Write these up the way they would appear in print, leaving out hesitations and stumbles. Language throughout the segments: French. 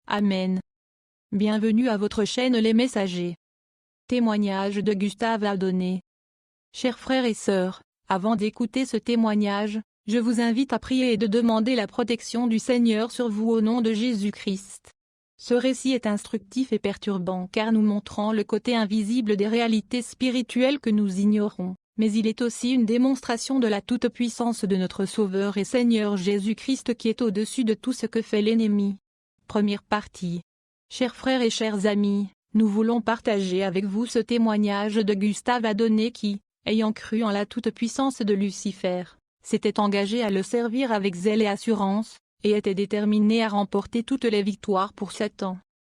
Amen. Bienvenue à votre chaîne Les Messagers. Témoignage de Gustave Adonné. Chers frères et sœurs, avant d'écouter ce témoignage, je vous invite à prier et de demander la protection du Seigneur sur vous au nom de Jésus-Christ. Ce récit est instructif et perturbant car nous montrant le côté invisible des réalités spirituelles que nous ignorons, mais il est aussi une démonstration de la toute-puissance de notre Sauveur et Seigneur Jésus-Christ qui est au-dessus de tout ce que fait l'ennemi. Première partie. Chers frères et chers amis, nous voulons partager avec vous ce témoignage de Gustave Adonné qui, ayant cru en la toute-puissance de Lucifer, s'était engagé à le servir avec zèle et assurance, et était déterminé à remporter toutes les victoires pour Satan.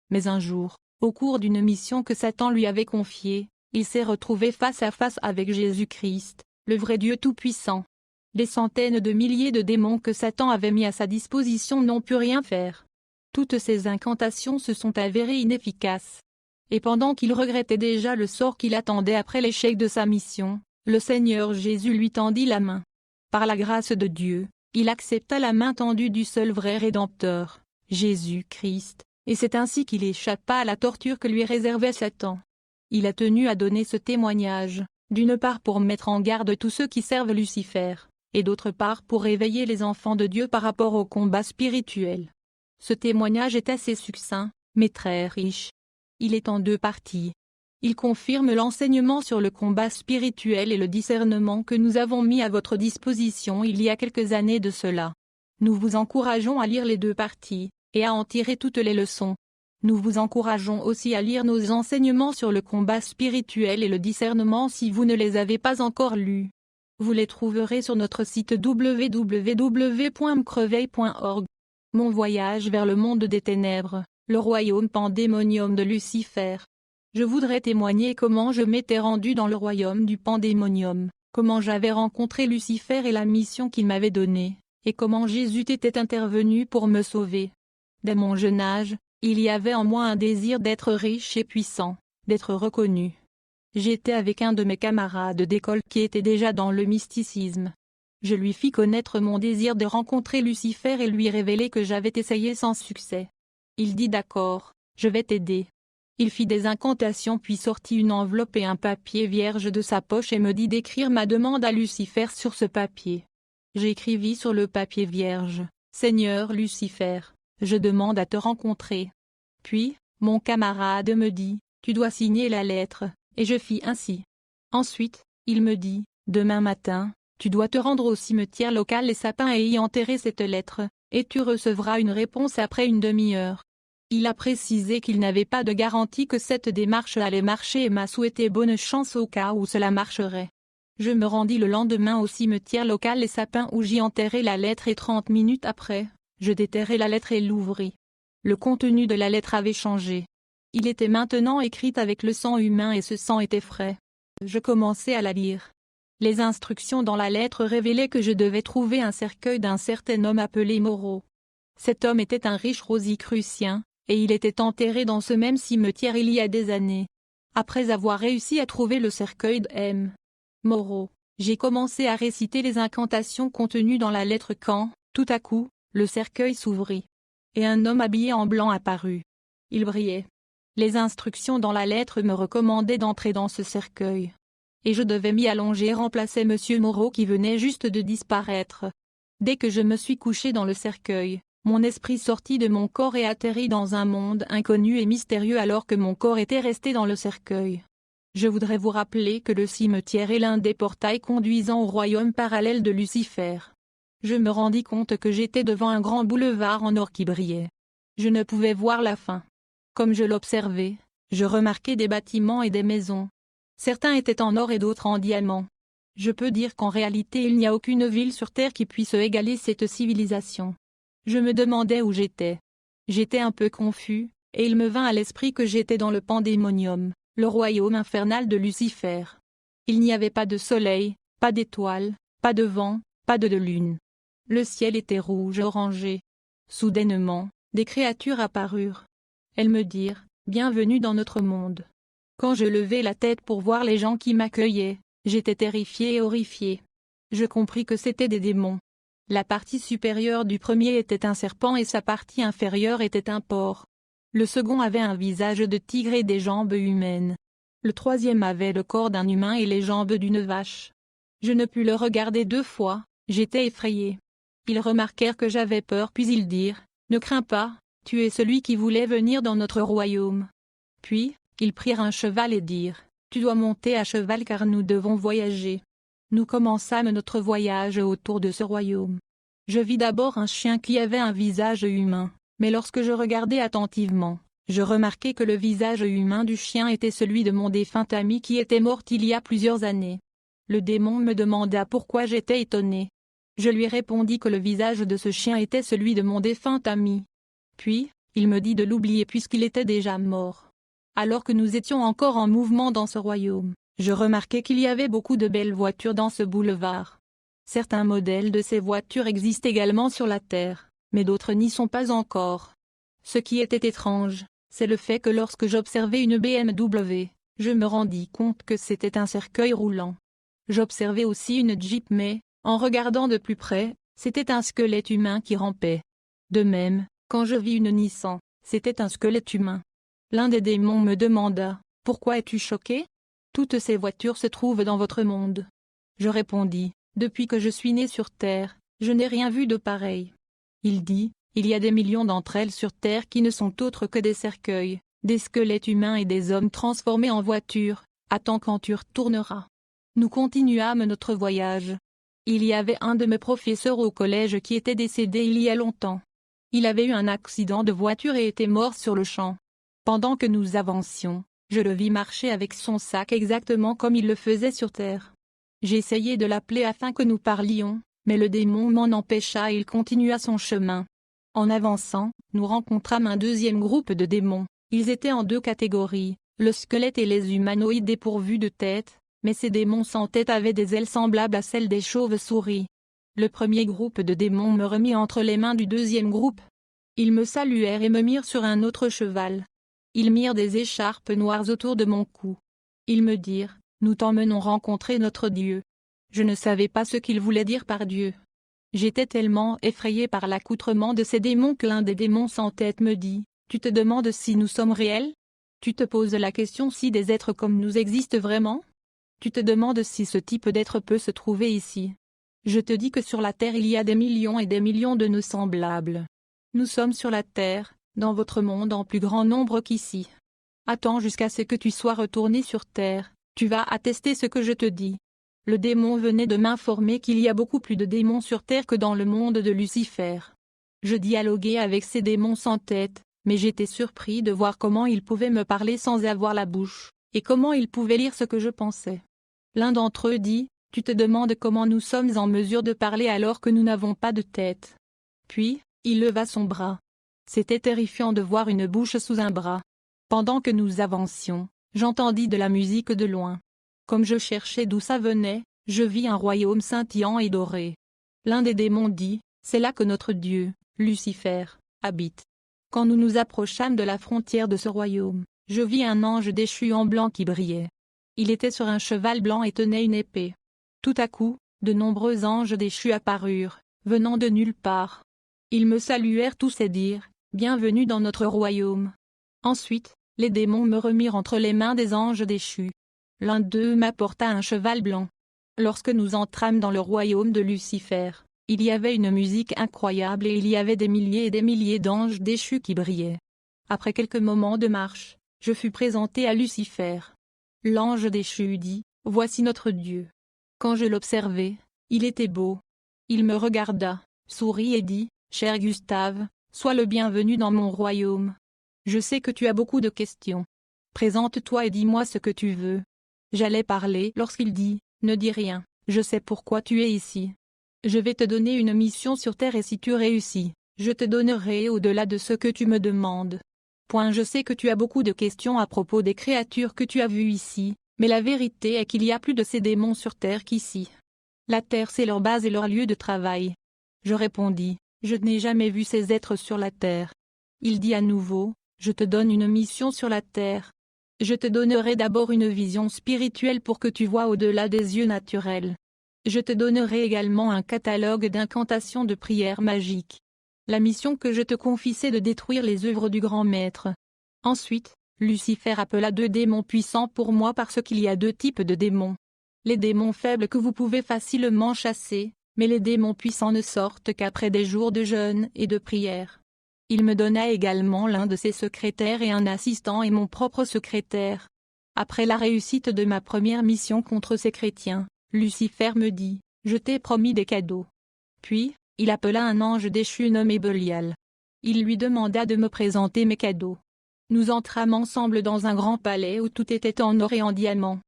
Mais un jour, au cours d'une mission que Satan lui avait confiée, il s'est retrouvé face à face avec Jésus-Christ, le vrai Dieu tout-puissant. Les centaines de milliers de démons que Satan avait mis à sa disposition n'ont pu rien faire. Toutes ces incantations se sont avérées inefficaces. Et pendant qu'il regrettait déjà le sort qu'il attendait après l'échec de sa mission, le Seigneur Jésus lui tendit la main. Par la grâce de Dieu, il accepta la main tendue du seul vrai Rédempteur, Jésus-Christ, et c'est ainsi qu'il échappa à la torture que lui réservait Satan. Il a tenu à donner ce témoignage, d'une part pour mettre en garde tous ceux qui servent Lucifer, et d'autre part pour réveiller les enfants de Dieu par rapport au combat spirituel. Ce témoignage est assez succinct, mais très riche. Il est en deux parties. Il confirme l'enseignement sur le combat spirituel et le discernement que nous avons mis à votre disposition il y a quelques années de cela. Nous vous encourageons à lire les deux parties, et à en tirer toutes les leçons. Nous vous encourageons aussi à lire nos enseignements sur le combat spirituel et le discernement si vous ne les avez pas encore lus. Vous les trouverez sur notre site www.mcreveil.org. Mon voyage vers le monde des ténèbres, le royaume pandémonium de Lucifer. Je voudrais témoigner comment je m'étais rendu dans le royaume du pandémonium, comment j'avais rencontré Lucifer et la mission qu'il m'avait donnée, et comment Jésus était intervenu pour me sauver. Dès mon jeune âge, il y avait en moi un désir d'être riche et puissant, d'être reconnu. J'étais avec un de mes camarades d'école qui était déjà dans le mysticisme. Je lui fis connaître mon désir de rencontrer Lucifer et lui révéler que j'avais essayé sans succès. Il dit d'accord, je vais t'aider. Il fit des incantations puis sortit une enveloppe et un papier vierge de sa poche et me dit d'écrire ma demande à Lucifer sur ce papier. J'écrivis sur le papier vierge, « Seigneur Lucifer, je demande à te rencontrer. » Puis, mon camarade me dit, « Tu dois signer la lettre », et je fis ainsi. Ensuite, il me dit, « Demain matin, tu dois te rendre au cimetière local Les Sapins et y enterrer cette lettre, et tu recevras une réponse après une demi-heure. » Il a précisé qu'il n'avait pas de garantie que cette démarche allait marcher et m'a souhaité bonne chance au cas où cela marcherait. Je me rendis le lendemain au cimetière local Les Sapins où j'y enterrai la lettre et 30 minutes après, je déterrai la lettre et l'ouvris. Le contenu de la lettre avait changé. Il était maintenant écrit avec le sang humain et ce sang était frais. Je commençai à la lire. Les instructions dans la lettre révélaient que je devais trouver un cercueil d'un certain homme appelé Moreau. Cet homme était un riche rosicrucien, et il était enterré dans ce même cimetière il y a des années. Après avoir réussi à trouver le cercueil de M. Moreau, j'ai commencé à réciter les incantations contenues dans la lettre quand, tout à coup, le cercueil s'ouvrit. Et un homme habillé en blanc apparut. Il brillait. Les instructions dans la lettre me recommandaient d'entrer dans ce cercueil. Et je devais m'y allonger et remplacer M. Moreau qui venait juste de disparaître. Dès que je me suis couché dans le cercueil, mon esprit sortit de mon corps et atterrit dans un monde inconnu et mystérieux alors que mon corps était resté dans le cercueil. Je voudrais vous rappeler que le cimetière est l'un des portails conduisant au royaume parallèle de Lucifer. Je me rendis compte que j'étais devant un grand boulevard en or qui brillait. Je ne pouvais voir la fin. Comme je l'observais, je remarquai des bâtiments et des maisons. Certains étaient en or et d'autres en diamant. Je peux dire qu'en réalité il n'y a aucune ville sur Terre qui puisse égaler cette civilisation. Je me demandais où j'étais. J'étais un peu confus, et il me vint à l'esprit que j'étais dans le pandémonium, le royaume infernal de Lucifer. Il n'y avait pas de soleil, pas d'étoiles, pas de vent, pas de lune. Le ciel était rouge orangé. Soudainement, des créatures apparurent. Elles me dirent, « Bienvenue dans notre monde. » Quand je levai la tête pour voir les gens qui m'accueillaient, j'étais terrifié et horrifié. Je compris que c'étaient des démons. La partie supérieure du premier était un serpent et sa partie inférieure était un porc. Le second avait un visage de tigre et des jambes humaines. Le troisième avait le corps d'un humain et les jambes d'une vache. Je ne pus le regarder 2 fois, j'étais effrayé. Ils remarquèrent que j'avais peur puis ils dirent, « Ne crains pas, tu es celui qui voulait venir dans notre royaume. » Puis, ils prirent un cheval et dirent, « Tu dois monter à cheval car nous devons voyager. » Nous commençâmes notre voyage autour de ce royaume. Je vis d'abord un chien qui avait un visage humain, mais lorsque je regardai attentivement, je remarquai que le visage humain du chien était celui de mon défunt ami qui était mort il y a plusieurs années. Le démon me demanda pourquoi j'étais étonné. Je lui répondis que le visage de ce chien était celui de mon défunt ami. Puis, il me dit de l'oublier puisqu'il était déjà mort. Alors que nous étions encore en mouvement dans ce royaume, je remarquai qu'il y avait beaucoup de belles voitures dans ce boulevard. Certains modèles de ces voitures existent également sur la Terre, mais d'autres n'y sont pas encore. Ce qui était étrange, c'est le fait que lorsque j'observais une BMW, je me rendis compte que c'était un cercueil roulant. J'observais aussi une Jeep mais, en regardant de plus près, c'était un squelette humain qui rampait. De même, quand je vis une Nissan, c'était un squelette humain. L'un des démons me demanda, « Pourquoi es-tu choqué? Toutes ces voitures se trouvent dans votre monde. » Je répondis, « Depuis que je suis né sur Terre, je n'ai rien vu de pareil. » Il dit, « Il y a des millions d'entre elles sur Terre qui ne sont autres que des cercueils, des squelettes humains et des hommes transformés en voitures. Attends quand tu retourneras. » Nous continuâmes notre voyage. Il y avait un de mes professeurs au collège qui était décédé il y a longtemps. Il avait eu un accident de voiture et était mort sur le champ. Pendant que nous avancions, je le vis marcher avec son sac exactement comme il le faisait sur Terre. J'essayai de l'appeler afin que nous parlions, mais le démon m'en empêcha et il continua son chemin. En avançant, nous rencontrâmes un deuxième groupe de démons. Ils étaient en 2 catégories, le squelette et les humanoïdes dépourvus de tête, mais ces démons sans tête avaient des ailes semblables à celles des chauves-souris. Le premier groupe de démons me remit entre les mains du deuxième groupe. Ils me saluèrent et me mirent sur un autre cheval. Ils mirent des écharpes noires autour de mon cou. Ils me dirent, « Nous t'emmenons rencontrer notre Dieu. » Je ne savais pas ce qu'ils voulaient dire par Dieu. J'étais tellement effrayé par l'accoutrement de ces démons que l'un des démons sans tête me dit, « Tu te demandes si nous sommes réels? Tu te poses la question si des êtres comme nous existent vraiment? Tu te demandes si ce type d'être peut se trouver ici? Je te dis que sur la Terre il y a des millions et des millions de nos semblables. Nous sommes sur la Terre, dans votre monde en plus grand nombre qu'ici. Attends jusqu'à ce que tu sois retourné sur Terre, tu vas attester ce que je te dis. » Le démon venait de m'informer qu'il y a beaucoup plus de démons sur Terre que dans le monde de Lucifer. Je dialoguais avec ces démons sans tête, mais j'étais surpris de voir comment ils pouvaient me parler sans avoir la bouche, et comment ils pouvaient lire ce que je pensais. L'un d'entre eux dit, « Tu te demandes comment nous sommes en mesure de parler alors que nous n'avons pas de tête. » Puis, il leva son bras. C'était terrifiant de voir une bouche sous un bras. Pendant que nous avancions, j'entendis de la musique de loin. Comme je cherchais d'où ça venait, je vis un royaume scintillant et doré. L'un des démons dit, « C'est là que notre Dieu, Lucifer, habite. » Quand nous nous approchâmes de la frontière de ce royaume, je vis un ange déchu en blanc qui brillait. Il était sur un cheval blanc et tenait une épée. Tout à coup, de nombreux anges déchus apparurent, venant de nulle part. Ils me saluèrent tous et dirent, « Bienvenue dans notre royaume. » Ensuite, les démons me remirent entre les mains des anges déchus. L'un d'eux m'apporta un cheval blanc. Lorsque nous entrâmes dans le royaume de Lucifer, il y avait une musique incroyable et il y avait des milliers et des milliers d'anges déchus qui brillaient. Après quelques moments de marche, je fus présenté à Lucifer. L'ange déchu dit, « Voici notre Dieu. » Quand je l'observai, il était beau. Il me regarda, sourit et dit, « Cher Gustave, sois le bienvenu dans mon royaume. Je sais que tu as beaucoup de questions. Présente-toi et dis-moi ce que tu veux. » J'allais parler lorsqu'il dit, « Ne dis rien, je sais pourquoi tu es ici. Je vais te donner une mission sur Terre et si tu réussis, je te donnerai au-delà de ce que tu me demandes. Je sais que tu as beaucoup de questions à propos des créatures que tu as vues ici, mais la vérité est qu'il y a plus de ces démons sur Terre qu'ici. La Terre c'est leur base et leur lieu de travail. » Je répondis, « Je n'ai jamais vu ces êtres sur la Terre. » Il dit à nouveau, « Je te donne une mission sur la Terre. Je te donnerai d'abord une vision spirituelle pour que tu vois au-delà des yeux naturels. Je te donnerai également un catalogue d'incantations de prières magiques. La mission que je te confie c'est de détruire les œuvres du grand maître, Ensuite, Lucifer appela 2 démons puissants pour moi parce qu'il y a 2 types de démons. Les démons faibles que vous pouvez facilement chasser, mais les démons puissants ne sortent qu'après des jours de jeûne et de prière. Il me donna également l'un de ses secrétaires et un assistant et mon propre secrétaire. Après la réussite de ma première mission contre ces chrétiens, Lucifer me dit, « Je t'ai promis des cadeaux. » Puis, il appela un ange déchu nommé Belial. Il lui demanda de me présenter mes cadeaux. Nous entrâmes ensemble dans un grand palais où tout était en or et en diamants.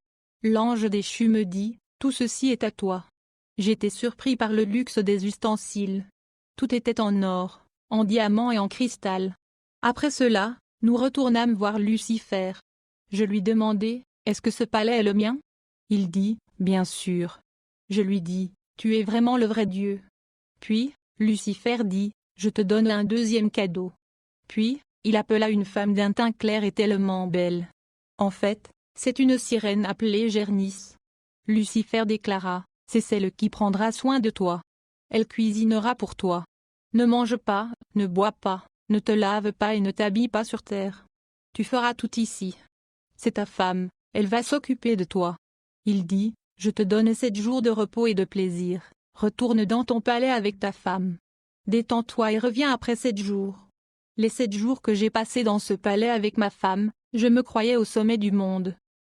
L'ange déchu me dit, « Tout ceci est à toi. » J'étais surpris par le luxe des ustensiles. Tout était en or, en diamant et en cristal. Après cela, nous retournâmes voir Lucifer. Je lui demandai, « Est-ce que ce palais est le mien ?» Il dit, « Bien sûr. » Je lui dis, « Tu es vraiment le vrai Dieu. » Puis, Lucifer dit, « Je te donne un deuxième cadeau. » Puis, il appela une femme d'un teint clair et tellement belle. En fait, c'est une sirène appelée Gernis. Lucifer déclara, « C'est celle qui prendra soin de toi. Elle cuisinera pour toi. Ne mange pas, ne bois pas, ne te lave pas et ne t'habille pas sur terre. Tu feras tout ici. C'est ta femme, elle va s'occuper de toi. » Il dit, « Je te donne 7 jours de repos et de plaisir. Retourne dans ton palais avec ta femme. Détends-toi et reviens après 7 jours. » Les 7 jours que j'ai passés dans ce palais avec ma femme, je me croyais au sommet du monde.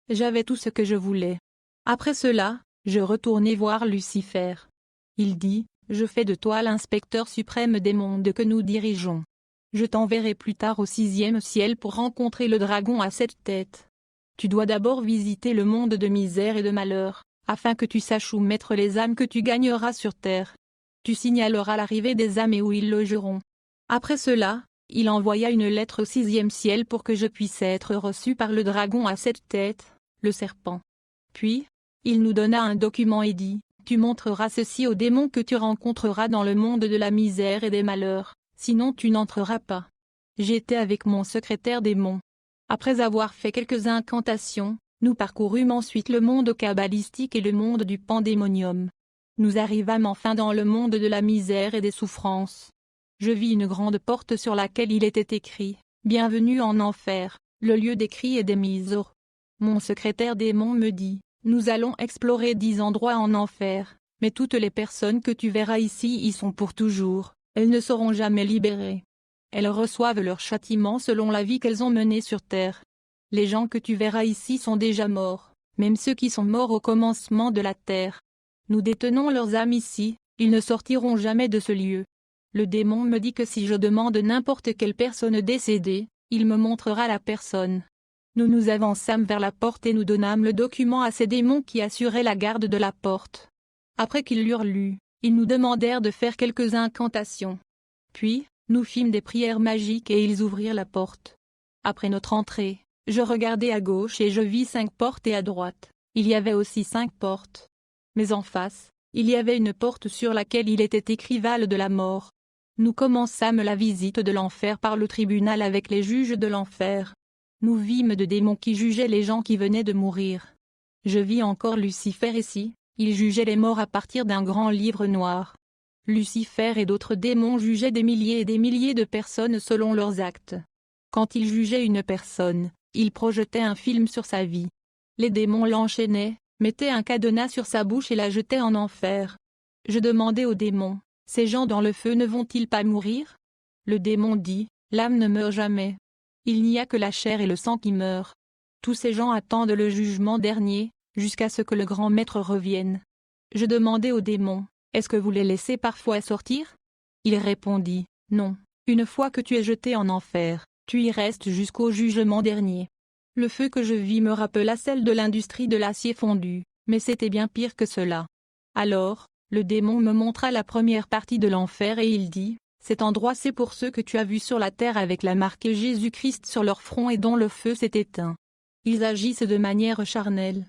J'avais tout ce que je voulais. Après cela, je retournai voir Lucifer. Il dit, « Je fais de toi l'inspecteur suprême des mondes que nous dirigeons. Je t'enverrai plus tard au 6e ciel pour rencontrer le dragon à 7 têtes. Tu dois d'abord visiter le monde de misère et de malheur, afin que tu saches où mettre les âmes que tu gagneras sur terre. Tu signaleras l'arrivée des âmes et où ils logeront. » Après cela, il envoya une lettre au 6e ciel pour que je puisse être reçu par le dragon à 7 têtes, le serpent. Puis, il nous donna un document et dit, « Tu montreras ceci aux démons que tu rencontreras dans le monde de la misère et des malheurs, sinon tu n'entreras pas. » J'étais avec mon secrétaire démon. Après avoir fait quelques incantations, nous parcourûmes ensuite le monde kabbalistique et le monde du pandémonium. Nous arrivâmes enfin dans le monde de la misère et des souffrances. Je vis une grande porte sur laquelle il était écrit, « Bienvenue en enfer, le lieu des cris et des misères. » Mon secrétaire démon me dit, « Nous allons explorer 10 endroits en enfer, mais toutes les personnes que tu verras ici y sont pour toujours, elles ne seront jamais libérées. Elles reçoivent leur châtiment selon la vie qu'elles ont menée sur terre. Les gens que tu verras ici sont déjà morts, même ceux qui sont morts au commencement de la terre. Nous détenons leurs âmes ici, ils ne sortiront jamais de ce lieu. » Le démon me dit que si je demande n'importe quelle personne décédée, il me montrera la personne. Nous nous avançâmes vers la porte et nous donnâmes le document à ces démons qui assuraient la garde de la porte. Après qu'ils l'eurent lu, ils nous demandèrent de faire quelques incantations. Puis, nous fîmes des prières magiques et ils ouvrirent la porte. Après notre entrée, je regardai à gauche et je vis 5 portes et à droite, il y avait aussi 5 portes. Mais en face, il y avait une porte sur laquelle il était écrit Val de la mort. Nous commençâmes la visite de l'enfer par le tribunal avec les juges de l'enfer. Nous vîmes de démons qui jugeaient les gens qui venaient de mourir. Je vis encore Lucifer ici, il jugeait les morts à partir d'un grand livre noir. Lucifer et d'autres démons jugeaient des milliers et des milliers de personnes selon leurs actes. Quand ils jugeaient une personne, ils projetaient un film sur sa vie. Les démons l'enchaînaient, mettaient un cadenas sur sa bouche et la jetaient en enfer. Je demandai aux démons, « Ces gens dans le feu ne vont-ils pas mourir ?» Le démon dit, « L'âme ne meurt jamais. Il n'y a que la chair et le sang qui meurent. Tous ces gens attendent le jugement dernier, jusqu'à ce que le grand maître revienne. » Je demandai au démon, « Est-ce que vous les laissez parfois sortir ?» Il répondit, « Non, une fois que tu es jeté en enfer, tu y restes jusqu'au jugement dernier. » Le feu que je vis me rappela celle de l'industrie de l'acier fondu, mais c'était bien pire que cela. Alors, le démon me montra la première partie de l'enfer et il dit, « Cet endroit c'est pour ceux que tu as vus sur la terre avec la marque Jésus-Christ sur leur front et dont le feu s'est éteint. Ils agissent de manière charnelle.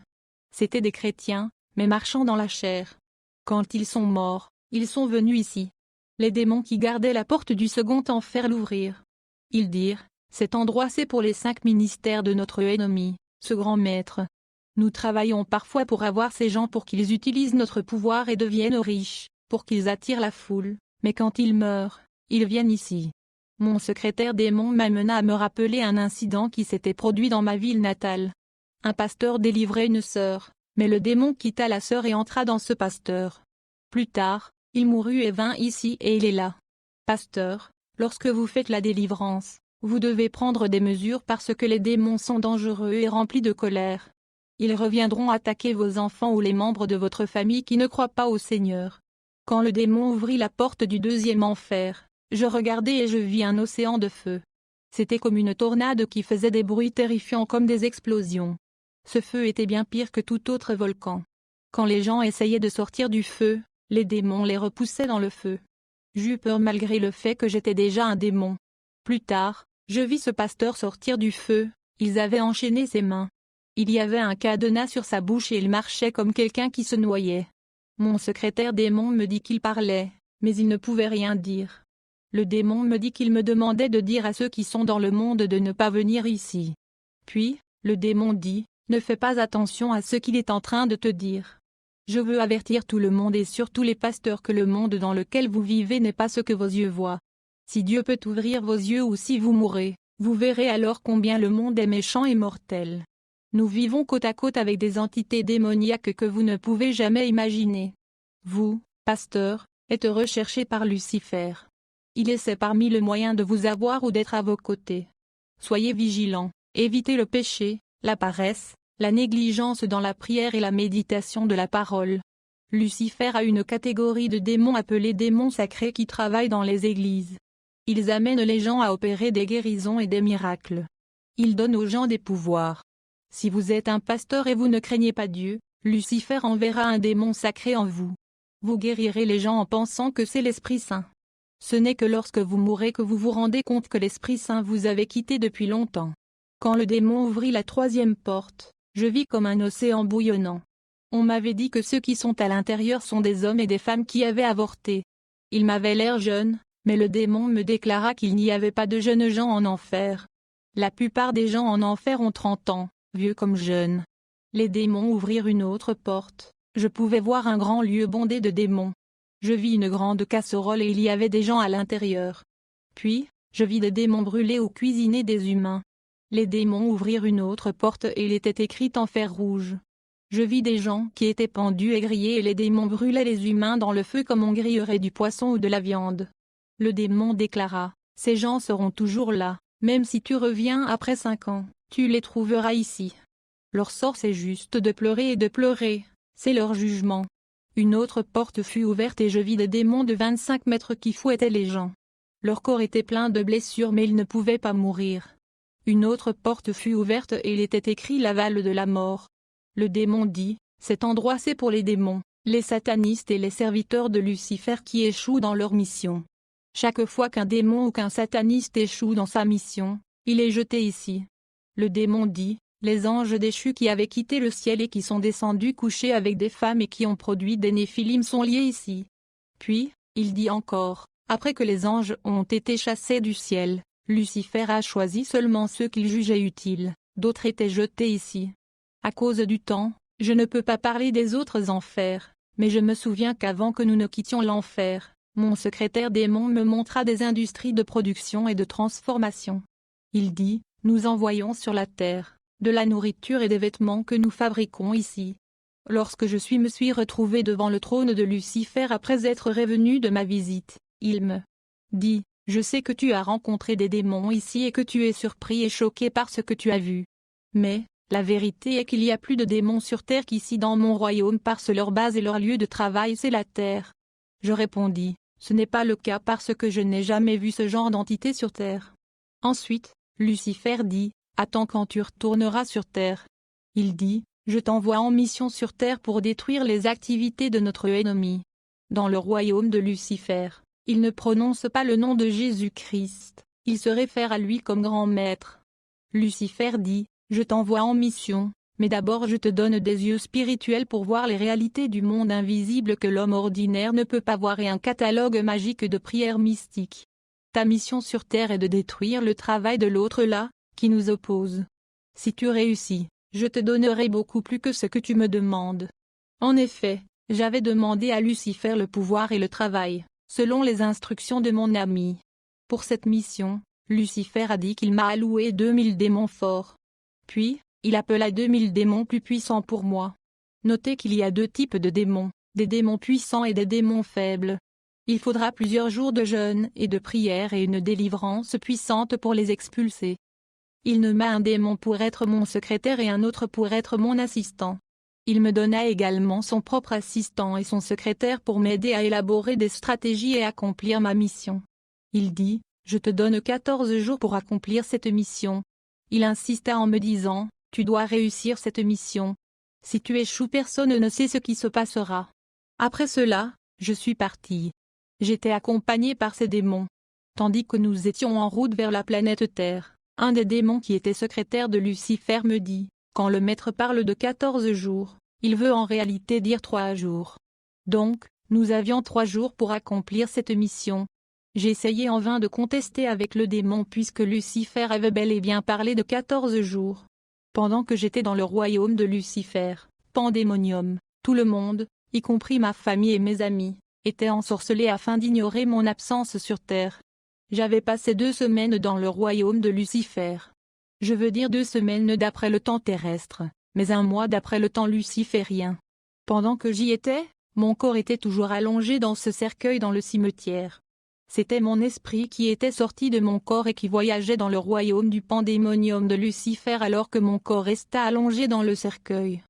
C'étaient des chrétiens, mais marchant dans la chair. Quand ils sont morts, ils sont venus ici. Les démons qui gardaient la porte du second enfer l'ouvrirent. Ils dirent, « Cet endroit c'est pour les 5 ministères de notre ennemi, ce grand maître. Nous travaillons parfois pour avoir ces gens pour qu'ils utilisent notre pouvoir et deviennent riches, pour qu'ils attirent la foule, mais quand ils meurent, ils viennent ici. Mon secrétaire démon m'amena à me rappeler un incident qui s'était produit dans ma ville natale. Un pasteur délivrait une sœur, mais le démon quitta la sœur et entra dans ce pasteur. Plus tard, il mourut et vint ici et il est là. Pasteur, lorsque vous faites la délivrance, vous devez prendre des mesures parce que les démons sont dangereux et remplis de colère. Ils reviendront attaquer vos enfants ou les membres de votre famille qui ne croient pas au Seigneur. Quand le démon ouvrit la porte du deuxième enfer, je regardai et je vis un océan de feu. C'était comme une tornade qui faisait des bruits terrifiants comme des explosions. Ce feu était bien pire que tout autre volcan. Quand les gens essayaient de sortir du feu, les démons les repoussaient dans le feu. J'eus peur malgré le fait que j'étais déjà un démon. Plus tard, je vis ce pasteur sortir du feu, ils avaient enchaîné ses mains. Il y avait un cadenas sur sa bouche et il marchait comme quelqu'un qui se noyait. Mon secrétaire démon me dit qu'il parlait, mais il ne pouvait rien dire. Le démon me dit qu'il me demandait de dire à ceux qui sont dans le monde de ne pas venir ici. Puis, le démon dit, ne fais pas attention à ce qu'il est en train de te dire. Je veux avertir tout le monde et surtout les pasteurs que le monde dans lequel vous vivez n'est pas ce que vos yeux voient. Si Dieu peut ouvrir vos yeux ou si vous mourrez, vous verrez alors combien le monde est méchant et mortel. Nous vivons côte à côte avec des entités démoniaques que vous ne pouvez jamais imaginer. Vous, pasteur, êtes recherché par Lucifer. Il essaie par mille moyens de vous avoir ou d'être à vos côtés. Soyez vigilants, évitez le péché, la paresse, la négligence dans la prière et la méditation de la parole. Lucifer a une catégorie de démons appelés démons sacrés qui travaillent dans les églises. Ils amènent les gens à opérer des guérisons et des miracles. Ils donnent aux gens des pouvoirs. Si vous êtes un pasteur et vous ne craignez pas Dieu, Lucifer enverra un démon sacré en vous. Vous guérirez les gens en pensant que c'est l'Esprit Saint. Ce n'est que lorsque vous mourrez que vous vous rendez compte que l'Esprit Saint vous avait quitté depuis longtemps. Quand le démon ouvrit la troisième porte, je vis comme un océan bouillonnant. On m'avait dit que ceux qui sont à l'intérieur sont des hommes et des femmes qui avaient avorté. Ils m'avaient l'air jeunes, mais le démon me déclara qu'il n'y avait pas de jeunes gens en enfer. La plupart des gens en enfer ont 30 ans, vieux comme jeunes. Les démons ouvrirent une autre porte, je pouvais voir un grand lieu bondé de démons. Je vis une grande casserole et il y avait des gens à l'intérieur. Puis, je vis des démons brûler ou cuisiner des humains. Les démons ouvrirent une autre porte et il était écrit en fer rouge. Je vis des gens qui étaient pendus et grillés et les démons brûlaient les humains dans le feu comme on grillerait du poisson ou de la viande. Le démon déclara, ces gens seront toujours là, même si tu reviens après 5 ans, tu les trouveras ici. Leur sort c'est juste de pleurer, c'est leur jugement. Une autre porte fut ouverte et je vis des démons de 25 mètres qui fouettaient les gens. Leur corps était plein de blessures mais ils ne pouvaient pas mourir. Une autre porte fut ouverte et il était écrit l'aval de la mort. Le démon dit, cet endroit c'est pour les démons, les satanistes et les serviteurs de Lucifer qui échouent dans leur mission. Chaque fois qu'un démon ou qu'un sataniste échoue dans sa mission, il est jeté ici. Le démon dit, les anges déchus qui avaient quitté le ciel et qui sont descendus coucher avec des femmes et qui ont produit des néphilim sont liés ici. Puis, il dit encore, après que les anges ont été chassés du ciel, Lucifer a choisi seulement ceux qu'il jugeait utiles, d'autres étaient jetés ici. À cause du temps, je ne peux pas parler des autres enfers, mais je me souviens qu'avant que nous ne quittions l'enfer, mon secrétaire démon me montra des industries de production et de transformation. Il dit, nous envoyons sur la terre de la nourriture et des vêtements que nous fabriquons ici. Lorsque me suis retrouvé devant le trône de Lucifer après être revenu de ma visite, il me dit, je sais que tu as rencontré des démons ici et que tu es surpris et choqué par ce que tu as vu. Mais, la vérité est qu'il y a plus de démons sur terre qu'ici dans mon royaume parce que leur base et leur lieu de travail c'est la terre. Je répondis, ce n'est pas le cas parce que je n'ai jamais vu ce genre d'entité sur terre. Ensuite, Lucifer dit, attends quand tu retourneras sur terre. Il dit, je t'envoie en mission sur terre pour détruire les activités de notre ennemi. Dans le royaume de Lucifer, il ne prononce pas le nom de Jésus-Christ, il se réfère à lui comme grand maître. Lucifer dit, je t'envoie en mission, mais d'abord je te donne des yeux spirituels pour voir les réalités du monde invisible que l'homme ordinaire ne peut pas voir et un catalogue magique de prières mystiques. Ta mission sur terre est de détruire le travail de l'autre là, qui nous oppose. Si tu réussis, je te donnerai beaucoup plus que ce que tu me demandes. En effet, j'avais demandé à Lucifer le pouvoir et le travail, selon les instructions de mon ami. Pour cette mission, Lucifer a dit qu'il m'a alloué 2000 démons forts. Puis, il appela 2000 démons plus puissants pour moi. Notez qu'il y a deux types de démons, des démons puissants et des démons faibles. Il faudra plusieurs jours de jeûne et de prière et une délivrance puissante pour les expulser. Il nomma un démon pour être mon secrétaire et un autre pour être mon assistant. Il me donna également son propre assistant et son secrétaire pour m'aider à élaborer des stratégies et accomplir ma mission. Il dit, « Je te donne 14 jours pour accomplir cette mission. » Il insista en me disant, « Tu dois réussir cette mission. Si tu échoues, personne ne sait ce qui se passera. » Après cela, je suis parti. J'étais accompagné par ces démons. Tandis que nous étions en route vers la planète Terre, un des démons qui était secrétaire de Lucifer me dit, « Quand le maître parle de 14 jours, il veut en réalité dire 3 jours. » Donc, nous avions 3 jours pour accomplir cette mission. J'essayais en vain de contester avec le démon puisque Lucifer avait bel et bien parlé de 14 jours. Pendant que j'étais dans le royaume de Lucifer, Pandémonium, tout le monde, y compris ma famille et mes amis, était ensorcelé afin d'ignorer mon absence sur terre. J'avais passé 2 semaines dans le royaume de Lucifer. Je veux dire 2 semaines d'après le temps terrestre, mais 1 mois d'après le temps luciférien. Pendant que j'y étais, mon corps était toujours allongé dans ce cercueil dans le cimetière. C'était mon esprit qui était sorti de mon corps et qui voyageait dans le royaume du pandémonium de Lucifer alors que mon corps resta allongé dans le cercueil.